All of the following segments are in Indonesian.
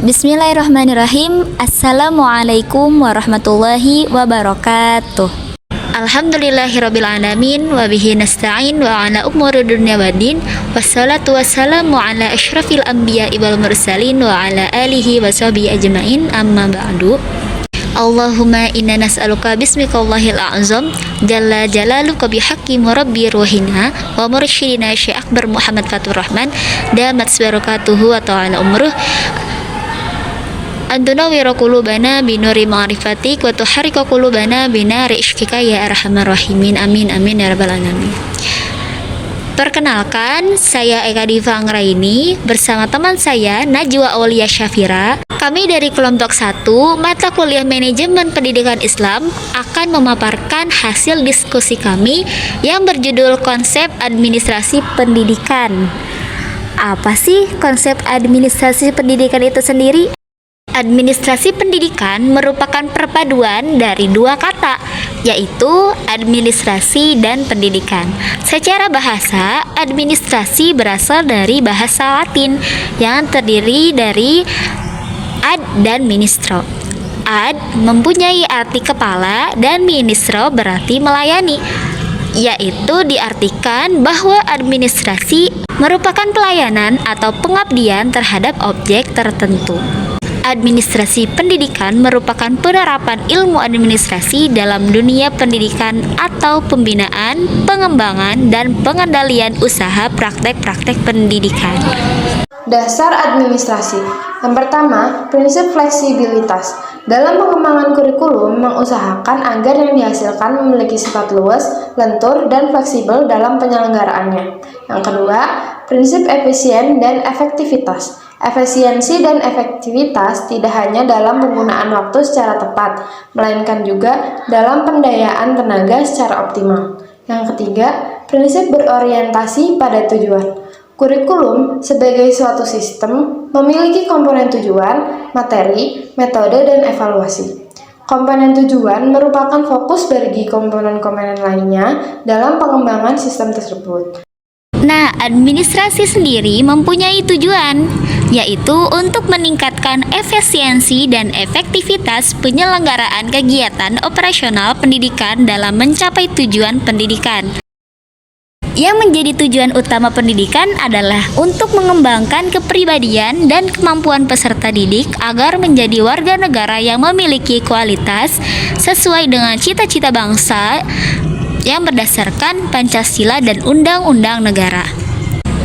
Bismillahirrahmanirrahim. Assalamualaikum warahmatullahi wabarakatuh. Alhamdulillahirrabbilalamin. Wabihi nasta'in wa ala umuri dunya waddin. Wassalatu wassalamu ala asyrafil anbiya wal mursalin wa ala alihi wa sahbihi ajma'in, amma ba'du. Allahumma inna nas'aluka bismikallahil a'zam jalla jalaluka bihaqqi murabbi ruhina wa mursyidina Syekh Akbar Muhammad Fatur Rahman damat barakatuhu wa ta'ala umruh Antunawwira qulubana binuri ma'rifatik wa tuharrika qulubana binari ishqika ya arhamar rahimin. Amin amin ya rabbal alamin. Perkenalkan, saya Eka Diva Anggraini bersama teman saya Najwa Aulia Syafira. Kami dari kelompok 1 mata kuliah Manajemen Pendidikan Islam akan memaparkan hasil diskusi kami yang berjudul Konsep Administrasi Pendidikan. Apa sih konsep administrasi pendidikan itu sendiri? Administrasi pendidikan merupakan perpaduan dari dua kata, yaitu administrasi dan pendidikan. Secara bahasa, administrasi berasal dari bahasa Latin yang terdiri dari ad dan ministro. Ad mempunyai arti kepala dan ministro berarti melayani, yaitu diartikan bahwa administrasi merupakan pelayanan atau pengabdian terhadap objek tertentu. Administrasi pendidikan merupakan penerapan ilmu administrasi dalam dunia pendidikan atau pembinaan, pengembangan, dan pengendalian usaha praktek-praktek pendidikan. Dasar administrasi. Yang pertama, prinsip fleksibilitas. Dalam pengembangan kurikulum, mengusahakan agar yang dihasilkan memiliki sifat luas, lentur, dan fleksibel dalam penyelenggaraannya. Yang kedua, prinsip efisien dan efektivitas. Efisiensi dan efektivitas tidak hanya dalam penggunaan waktu secara tepat, melainkan juga dalam pendayaan tenaga secara optimal. Yang ketiga, prinsip berorientasi pada tujuan. Kurikulum sebagai suatu sistem memiliki komponen tujuan, materi, metode, dan evaluasi. Komponen tujuan merupakan fokus bagi komponen-komponen lainnya dalam pengembangan sistem tersebut. Nah, administrasi sendiri mempunyai tujuan, yaitu untuk meningkatkan efisiensi dan efektivitas penyelenggaraan kegiatan operasional pendidikan dalam mencapai tujuan pendidikan. Yang menjadi tujuan utama pendidikan adalah untuk mengembangkan kepribadian dan kemampuan peserta didik agar menjadi warga negara yang memiliki kualitas sesuai dengan cita-cita bangsa yang berdasarkan Pancasila dan Undang-Undang Negara.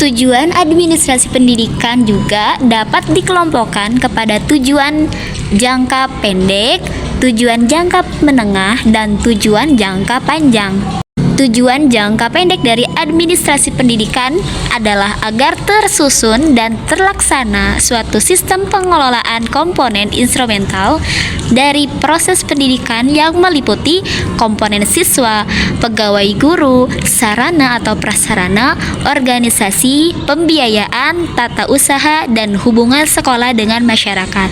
Tujuan administrasi pendidikan juga dapat dikelompokkan kepada tujuan jangka pendek, tujuan jangka menengah, dan tujuan jangka panjang. Tujuan jangka pendek dari administrasi pendidikan adalah agar tersusun dan terlaksana suatu sistem pengelolaan komponen instrumental dari proses pendidikan yang meliputi komponen siswa, pegawai guru, sarana atau prasarana, organisasi, pembiayaan, tata usaha, dan hubungan sekolah dengan masyarakat.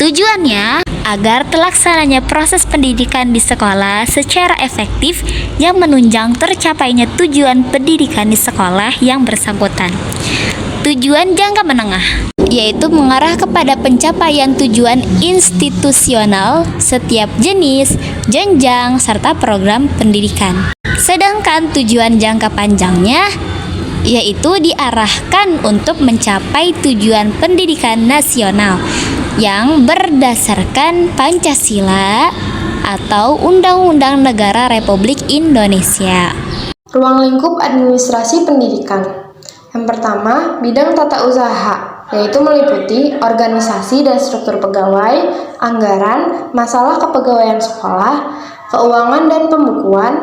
Tujuannya agar terlaksananya proses pendidikan di sekolah secara efektif yang menunjang tercapainya tujuan pendidikan di sekolah yang bersangkutan. Tujuan jangka menengah yaitu mengarah kepada pencapaian tujuan institusional setiap jenis, jenjang, serta program pendidikan. Sedangkan tujuan jangka panjangnya yaitu diarahkan untuk mencapai tujuan pendidikan nasional yang berdasarkan Pancasila atau Undang-Undang Negara Republik Indonesia. Ruang lingkup administrasi pendidikan. Yang pertama, bidang tata usaha, yaitu meliputi organisasi dan struktur pegawai, anggaran, masalah kepegawaian sekolah, keuangan dan pembukuan,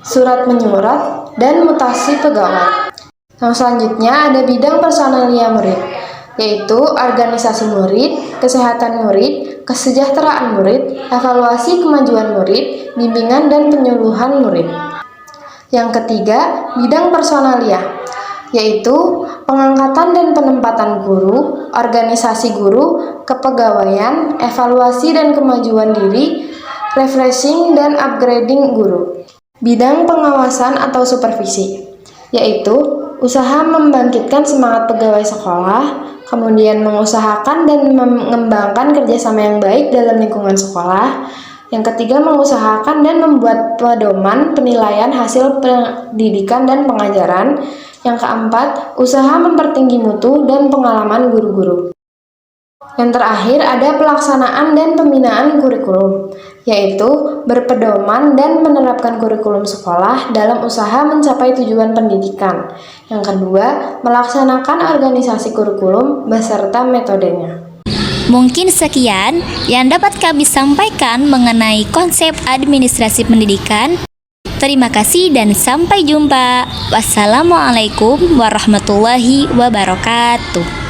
surat menyurat, dan mutasi pegawai. Yang selanjutnya ada bidang personalia murid, yaitu organisasi murid, kesehatan murid, kesejahteraan murid, evaluasi kemajuan murid, bimbingan dan penyuluhan murid. Yang ketiga, bidang personalia, yaitu pengangkatan dan penempatan guru, organisasi guru, kepegawaian, evaluasi dan kemajuan diri, refreshing dan upgrading guru. Bidang pengawasan atau supervisi, yaitu usaha membangkitkan semangat pegawai sekolah, kemudian mengusahakan dan mengembangkan kerjasama yang baik dalam lingkungan sekolah. Yang ketiga, mengusahakan dan membuat pedoman penilaian hasil pendidikan dan pengajaran. Yang keempat, usaha mempertinggi mutu dan pengalaman guru-guru. Yang terakhir ada pelaksanaan dan pembinaan kurikulum, yaitu berpedoman dan menerapkan kurikulum sekolah dalam usaha mencapai tujuan pendidikan. Yang kedua, melaksanakan organisasi kurikulum beserta metodenya. Mungkin sekian yang dapat kami sampaikan mengenai konsep administrasi pendidikan. Terima kasih dan sampai jumpa. Wassalamualaikum warahmatullahi wabarakatuh.